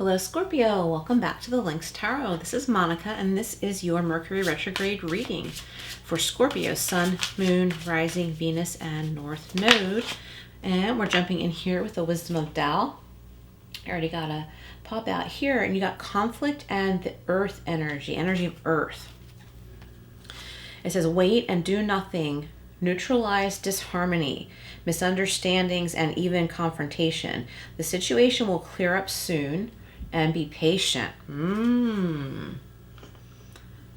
Hello Scorpio, welcome back to the Lynx Tarot. This is Monica and this is your Mercury Retrograde reading for Scorpio, Sun, Moon, Rising, Venus, and North Node. And we're jumping in here with the Wisdom of Tao. I already got a pop out here, and you got conflict and the earth energy of earth. It says wait and do nothing, neutralize disharmony, misunderstandings, and even confrontation. The situation will clear up soon. And be patient.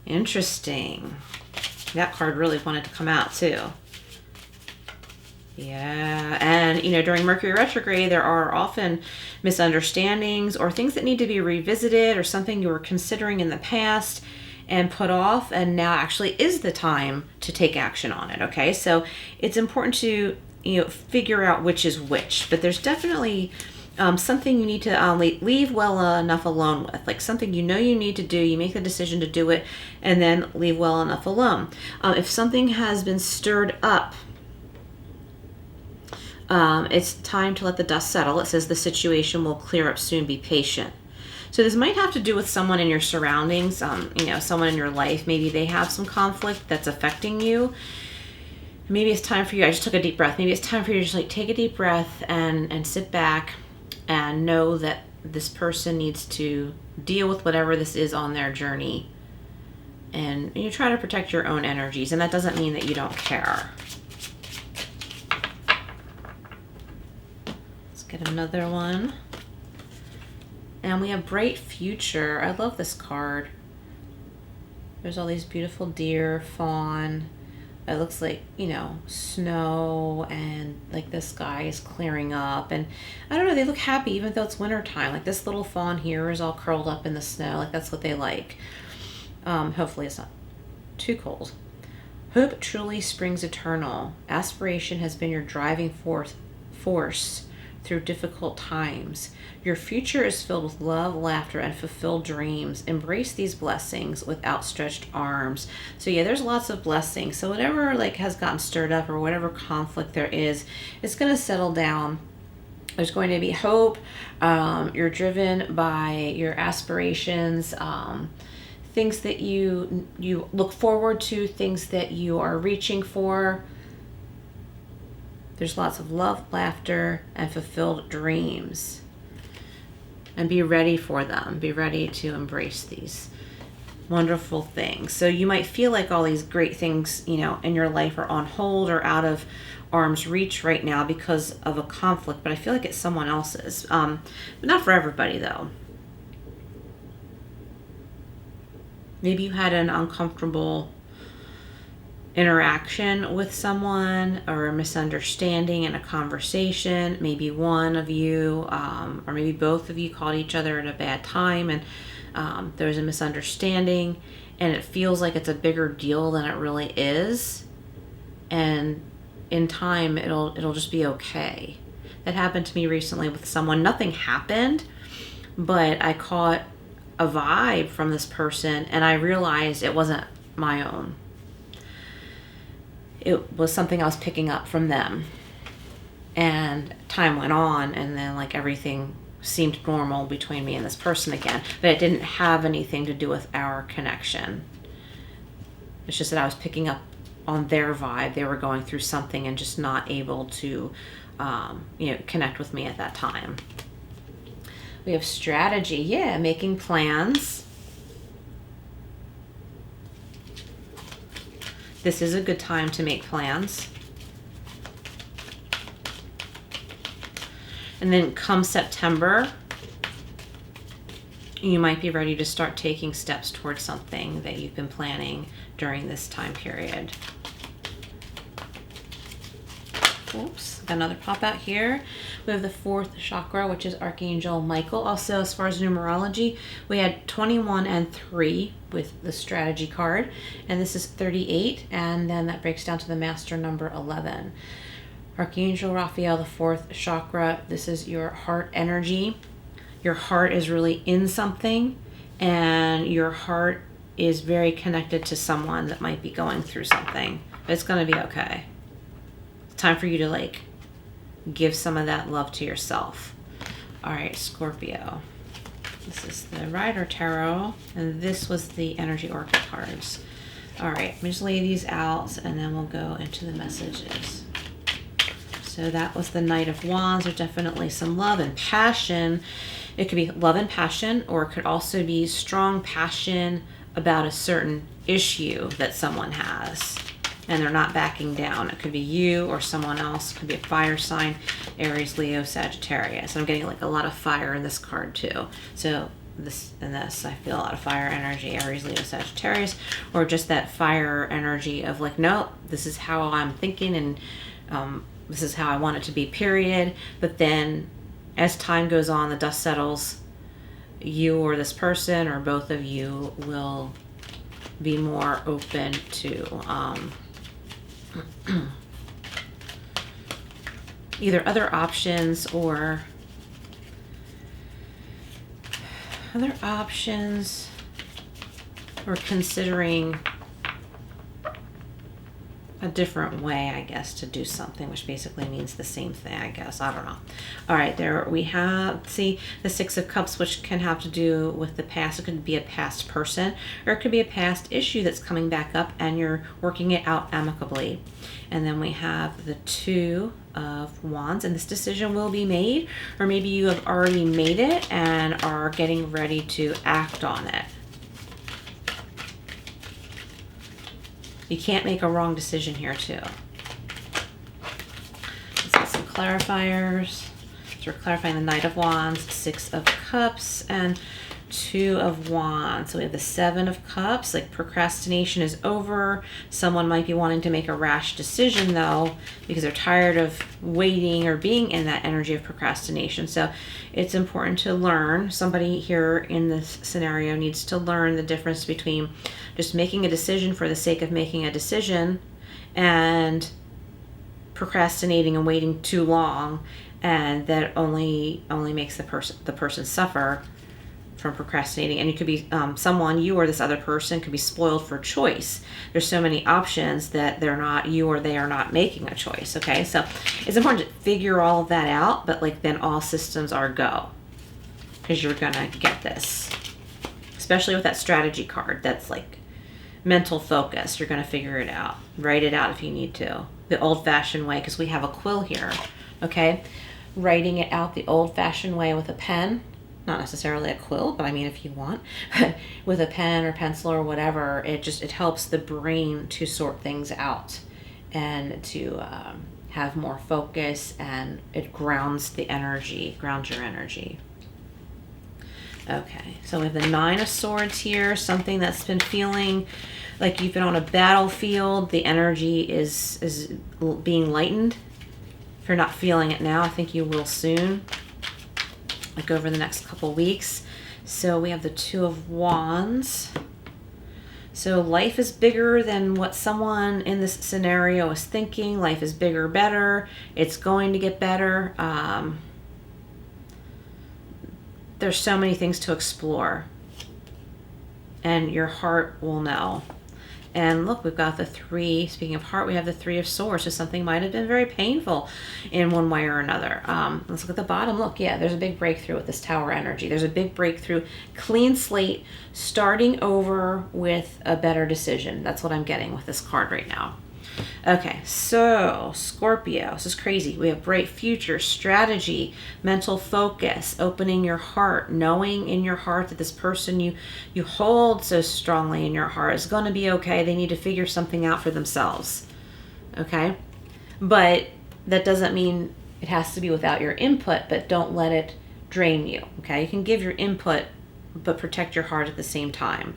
Interesting. That card really wanted to come out too. Yeah, and during Mercury retrograde, there are often misunderstandings or things that need to be revisited or something you were considering in the past and put off, and now actually is the time to take action on it. Okay, so it's important to figure out which is which, but there's definitely something you need to leave well enough alone with, like something you need to do, you make the decision to do it, and then leave well enough alone. If something has been stirred up, it's time to let the dust settle. It says the situation will clear up soon, be patient. So this might have to do with someone in your surroundings, someone in your life. Maybe they have some conflict that's affecting you. Maybe it's time for you, I just took a deep breath, maybe it's time for you to just take a deep breath and sit back and know that this person needs to deal with whatever this is on their journey. And you try to protect your own energies, and that doesn't mean that you don't care. Let's get another one. And we have Bright Future. I love this card. There's all these beautiful deer, fawn. It looks like, snow, and like the sky is clearing up, and I don't know, they look happy even though it's winter time. Like this little fawn here is all curled up in the snow. Like that's what they like. Hopefully it's not too cold. Hope truly springs eternal. Aspiration has been your driving force through difficult times. Your future is filled with love, laughter, and fulfilled dreams. Embrace these blessings with outstretched arms. So yeah, there's lots of blessings. So whatever has gotten stirred up, or whatever conflict there is, it's going to settle down. There's going to be hope. You're driven by your aspirations, things that you look forward to, things that you are reaching for. There's lots of love, laughter, and fulfilled dreams. And be ready for them. Be ready to embrace these wonderful things. So you might feel like all these great things, in your life are on hold or out of arm's reach right now because of a conflict, but I feel like it's someone else's. But not for everybody, though. Maybe you had an uncomfortable interaction with someone, or a misunderstanding in a conversation. Maybe one of you or maybe both of you called each other at a bad time, and there was a misunderstanding, and it feels like it's a bigger deal than it really is, and in time it'll just be okay. That happened to me recently with someone. Nothing happened, but I caught a vibe from this person, and I realized it wasn't my own. It was something I was picking up from them. And time went on, and then everything seemed normal between me and this person again. But it didn't have anything to do with our connection. It's just that I was picking up on their vibe. They were going through something and just not able to connect with me at that time. We have strategy. Yeah, making plans. This is a good time to make plans. And then come September, you might be ready to start taking steps towards something that you've been planning during this time period. Oops, got another pop out here. We have the 4th chakra, which is Archangel Michael. Also, as far as numerology, we had 21 and 3 with the strategy card, and this is 38, and then that breaks down to the master number 11. Archangel Raphael, the 4th chakra, this is your heart energy. Your heart is really in something, and your heart is very connected to someone that might be going through something, but it's going to be okay. It's time for you to give some of that love to yourself. All right, Scorpio. This is the Rider Tarot, and this was the Energy Oracle cards. All right, let me just lay these out, and then we'll go into the messages. So that was the Knight of Wands. There's definitely some love and passion. It could be love and passion, or it could also be strong passion about a certain issue that someone has, and they're not backing down. It could be you or someone else. It could be a fire sign, Aries, Leo, Sagittarius. I'm getting like a lot of fire in this card too. So this and this, I feel a lot of fire energy, Aries, Leo, Sagittarius, or just that fire energy of like, no, this is how I'm thinking, and this is how I want it to be, period. But then as time goes on, the dust settles, you or this person or both of you will be more open to either other options or considering a different way, I guess, to do something, which basically means the same thing, I guess. I don't know. All right, there we have, see, the Six of Cups, which can have to do with the past. It could be a past person, or it could be a past issue that's coming back up and you're working it out amicably. And then we have the Two of Wands, and this decision will be made, or maybe you have already made it and are getting ready to act on it. You can't make a wrong decision here too. Let's get some clarifiers. So we're clarifying the Knight of Wands, Six of Cups, and Two of Wands. So we have the Seven of Cups, like procrastination is over. Someone might be wanting to make a rash decision though, because they're tired of waiting or being in that energy of procrastination. So it's important to learn. Somebody here in this scenario needs to learn the difference between just making a decision for the sake of making a decision and procrastinating and waiting too long, and that only makes the person suffer from procrastinating. And it could be someone, you or this other person, could be spoiled for choice. There's so many options that you or they are not making a choice. Okay, so it's important to figure all of that out, but like then all systems are go, because you're gonna get this, especially with that strategy card. That's like mental focus. You're gonna figure it out. Write it out if you need to, the old-fashioned way, because we have a quill here. Okay, writing it out the old-fashioned way with a pen. Not necessarily a quill, but I mean, if you want, with a pen or pencil or whatever, it helps the brain to sort things out and to have more focus, and it grounds your energy. Okay, so we have the Nine of Swords here, something that's been feeling like you've been on a battlefield. The energy is being lightened. If you're not feeling it now, I think you will soon, like over the next couple weeks. So we have the Two of Wands. So life is bigger than what someone in this scenario is thinking. Life is bigger, better. It's going to get better. There's so many things to explore, and your heart will know. And look, we've got the three. Speaking of heart, we have the Three of Swords. So something might have been very painful in one way or another. Let's look at the bottom. Look, yeah, there's a big breakthrough with this Tower energy. There's a big breakthrough, clean slate, starting over with a better decision. That's what I'm getting with this card right now. Okay, so Scorpio, this is crazy. We have bright future, strategy, mental focus, opening your heart, knowing in your heart that this person you hold so strongly in your heart is going to be okay. They need to figure something out for themselves. Okay, but that doesn't mean it has to be without your input, but don't let it drain you. Okay, you can give your input, but protect your heart at the same time.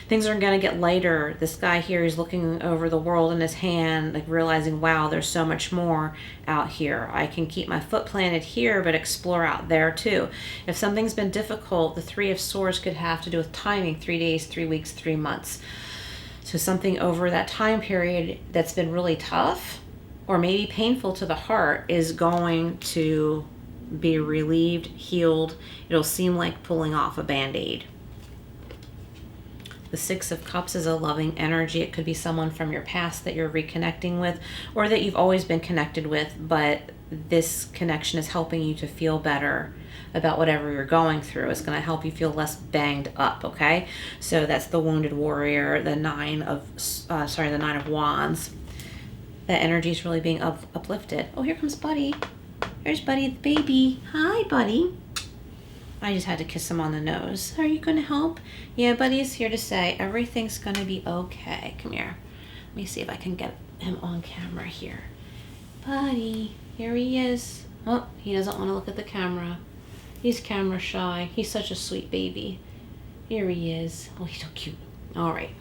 Things are going to get lighter. This guy here is looking over the world in his hand, like realizing, wow, there's so much more out here. I can keep my foot planted here, but explore out there too. If something's been difficult, the Three of Swords could have to do with timing, 3 days, 3 weeks, 3 months. So something over that time period that's been really tough or maybe painful to the heart is going to be relieved, healed. It'll seem like pulling off a Band-Aid. The Six of Cups is a loving energy. It could be someone from your past that you're reconnecting with, or that you've always been connected with, but this connection is helping you to feel better about whatever you're going through. It's going to help you feel less banged up, okay? So that's the Wounded Warrior, the Nine of Wands. That energy is really being uplifted. Oh, here comes Buddy. There's Buddy the baby. Hi, Buddy. I just had to kiss him on the nose. Are you going to help? Yeah, Buddy is here to say everything's going to be okay. Come here. Let me see if I can get him on camera here. Buddy, here he is. Oh, he doesn't want to look at the camera. He's camera shy. He's such a sweet baby. Here he is. Oh, he's so cute. All right.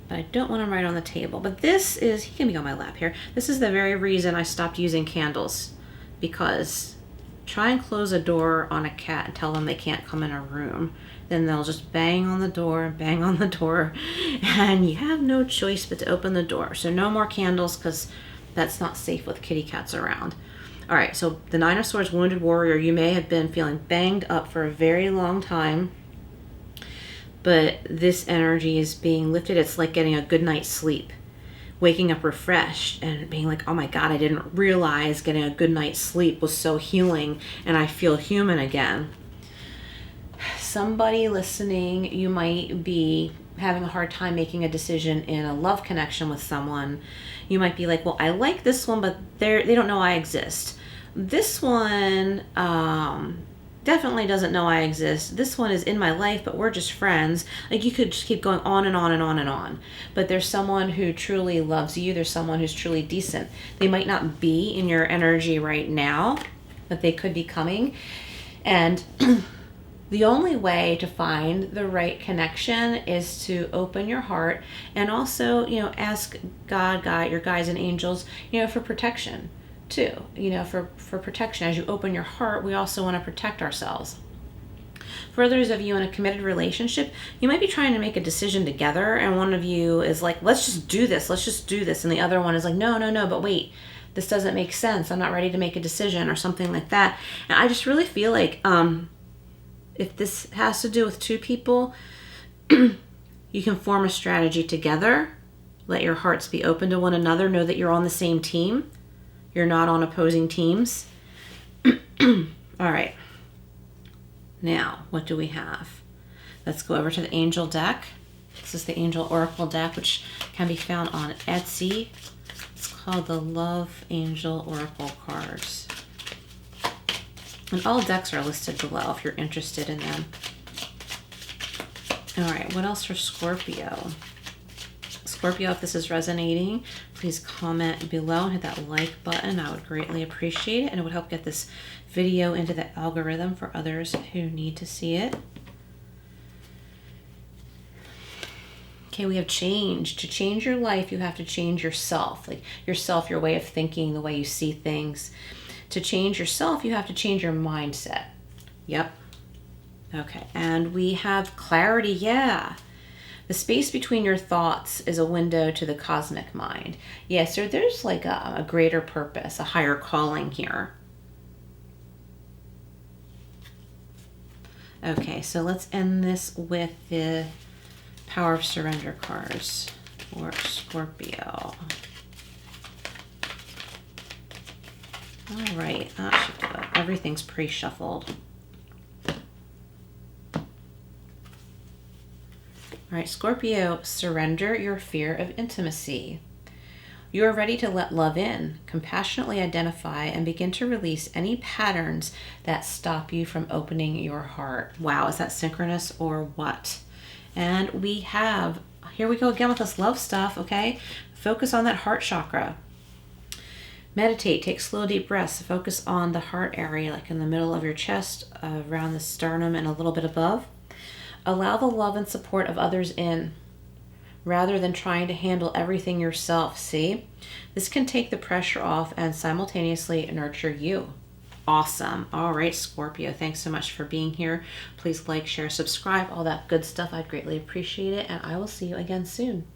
But I don't want him right on the table. But this is, he can be on my lap here. This is the very reason I stopped using candles. Because try and close a door on a cat and tell them they can't come in a room. Then they'll just bang on the door, and you have no choice but to open the door. So no more candles, because that's not safe with kitty cats around. All right, so the Nine of Swords, Wounded Warrior, you may have been feeling banged up for a very long time, but this energy is being lifted. It's like getting a good night's sleep, waking up refreshed and being like, oh my God, I didn't realize getting a good night's sleep was so healing and I feel human again. Somebody listening, you might be having a hard time making a decision in a love connection with someone. You might be like, well, I like this one, but they don't know I exist. This one definitely doesn't know I exist. This one is in my life, but we're just friends. Like, you could just keep going on and on and on and on. But there's someone who truly loves you. There's someone who's truly decent. They might not be in your energy right now, but they could be coming. And the only way to find the right connection is to open your heart and also, ask God, your guides and angels, for protection too. For protection. As you open your heart, we also want to protect ourselves. For others of you in a committed relationship, you might be trying to make a decision together, and one of you is like, let's just do this. And the other one is like, no, but wait, this doesn't make sense. I'm not ready to make a decision, or something like that. And I just really feel like, if this has to do with two people, you can form a strategy together. Let your hearts be open to one another. Know that you're on the same team. You're not on opposing teams. All right. Now, what do we have? Let's go over to the Angel deck. This is the Angel Oracle deck, which can be found on Etsy. It's called the Love Angel Oracle cards. And all decks are listed below if you're interested in them. All right, what else for Scorpio? Scorpio, if this is resonating, please comment below and hit that like button. I would greatly appreciate it, and it would help get this video into the algorithm for others who need to see it. Okay, we have change. To change your life, you have to change yourself. Like yourself, your way of thinking, the way you see things. To change yourself, you have to change your mindset. Yep. Okay, and we have clarity. Yeah. The space between your thoughts is a window to the cosmic mind. Yeah, so there's like a greater purpose, a higher calling here. Okay, so let's end this with the Power of Surrender cards for Scorpio. All right, that should do it. Everything's pre-shuffled. All right, Scorpio, surrender your fear of intimacy. You are ready to let love in, compassionately identify, and begin to release any patterns that stop you from opening your heart. Wow, is that synchronous or what? And we have, here we go again with this love stuff, okay? Focus on that heart chakra. Meditate, take slow, deep breaths. Focus on the heart area, like in the middle of your chest, around the sternum and a little bit above. Allow the love and support of others in, rather than trying to handle everything yourself. See? This can take the pressure off and simultaneously nurture you. Awesome. All right, Scorpio, thanks so much for being here. Please like, share, subscribe, all that good stuff. I'd greatly appreciate it, and I will see you again soon.